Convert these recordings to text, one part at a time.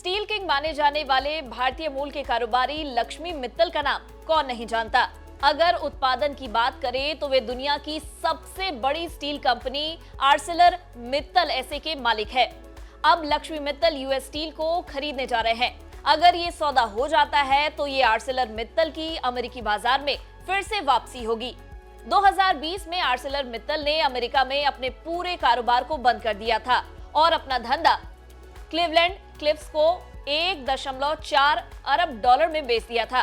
Steel king माने जाने वाले भारतीय मूल के कारोबारी लक्ष्मी मित्तल का नाम कौन नहीं जानता। अगर उत्पादन की बात करें तो वे दुनिया की सबसे बड़ी steel company Arcelor Mittal SA के मालिक है। अब लक्ष्मी मित्तल यूएस स्टील को खरीदने जा रहे हैं। अगर ये सौदा हो जाता है तो ये आर्सेलर मित्तल की अमेरिकी बाजार में फिर से वापसी होगी। 2020 में आर्सेलर मित्तल ने अमेरिका में अपने पूरे कारोबार को बंद कर दिया था और अपना धंधा क्लीवलैंड क्लिफ्स को 1.4 अरब डॉलर में बेच दिया था।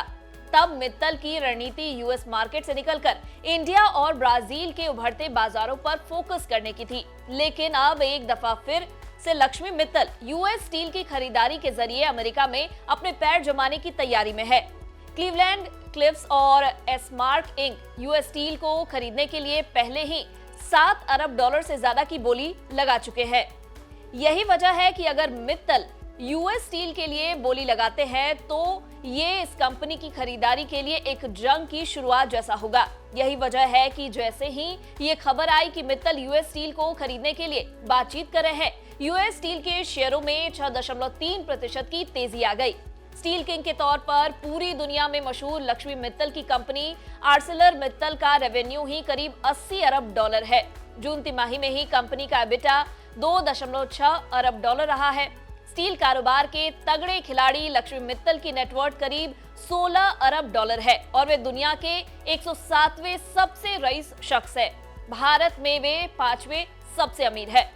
तब मित्तल की रणनीति यूएस मार्केट से निकलकर इंडिया और ब्राजील के उभरते बाजारों पर फोकस करने की थी। लेकिन अब एक दफा फिर से लक्ष्मी मित्तल यूएस स्टील की खरीदारी के जरिए अमेरिका में अपने पैर जमाने की तैयारी में है। क्लीवलैंड क्लिफ्स और एस्मार्क इंक यूएस स्टील को खरीदने के लिए पहले ही 7 अरब डॉलर से ज्यादा की बोली लगा चुके हैं। यही वजह है कि अगर मित्तल यूएस स्टील के लिए बोली लगाते हैं तो ये इस कंपनी की खरीदारी के लिए एक जंग की शुरुआत जैसा होगा। यही वजह है कि जैसे ही ये खबर आई कि मित्तल यूएस स्टील को खरीदने के लिए बातचीत कर रहे हैं, यूएस स्टील के शेयरों में 6.3% की तेजी आ गई। स्टील किंग के तौर पर पूरी दुनिया में मशहूर लक्ष्मी मित्तल की कंपनी आर्सेलर मित्तल का रेवेन्यू ही करीब 80 अरब डॉलर है। जून तिमाही में ही कंपनी का एबिटा 2.6 अरब डॉलर रहा है। स्टील कारोबार के तगड़े खिलाड़ी लक्ष्मी मित्तल की नेटवर्थ करीब 16 अरब डॉलर है और वे दुनिया के 107वें सबसे रईस शख्स है। भारत में वे 5वें सबसे अमीर है।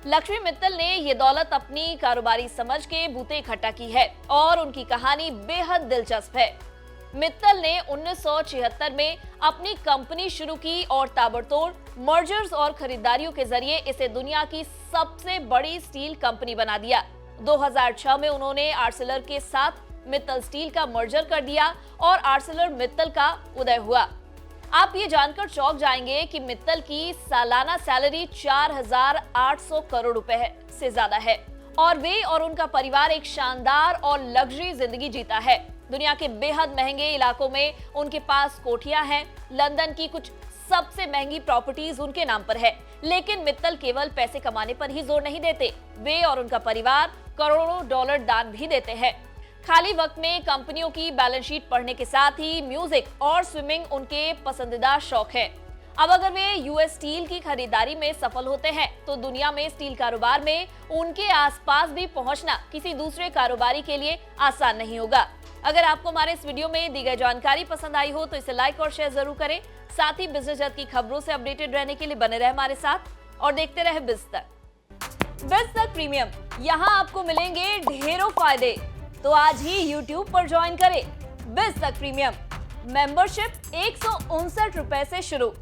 लक्ष्मी मित्तल ने ये दौलत अपनी कारोबारी समझ के बूते इकट्ठा की है और उनकी कहानी बेहद दिलचस्प है। मित्तल ने 1976 में अपनी कंपनी शुरू की और ताबड़तोड़ मर्जर्स और खरीदारियों के जरिए इसे दुनिया की सबसे बड़ी स्टील कंपनी बना दिया। 2006 में उन्होंने आर्सेलर के साथ मित्तल स्टील का मर्जर कर दिया और आर्सेलर मित्तल का उदय हुआ। आप ये जानकर चौंक जाएंगे कि मित्तल की सालाना सैलरी 4,800 करोड़ रुपए से ज्यादा है और वे और उनका परिवार एक शानदार और लग्जरी जिंदगी जीता है। दुनिया के बेहद महंगे इलाकों में उनके पास कोठियां हैं। लंदन की कुछ सबसे महंगी प्रॉपर्टीज उनके नाम पर है। लेकिन मित्तल केवल पैसे कमाने पर ही जोर नहीं देते, वे और उनका परिवार करोड़ों डॉलर दान भी देते हैं। खाली वक्त में कंपनियों की बैलेंस शीट पढ़ने के साथ ही म्यूजिक और स्विमिंग उनके पसंदीदा शौक है। अब अगर वे यूएस स्टील की खरीदारी में सफल होते हैं तो दुनिया में स्टील कारोबार में उनके आसपास भी पहुंचना किसी दूसरे कारोबारी के लिए आसान नहीं होगा। अगर आपको हमारे इस वीडियो में दी गई जानकारी पसंद आई हो तो इसे लाइक और शेयर जरूर करें। साथ ही बिजनेस जगत की खबरों से अपडेटेड रहने के लिए बने रहे हमारे साथ और देखते रहे बिजतक प्रीमियम। यहाँ आपको मिलेंगे ढेरों फायदे, तो आज ही YouTube पर ज्वाइन करें। बिजतक प्रीमियम मेंबरशिप 159 रुपए से शुरू।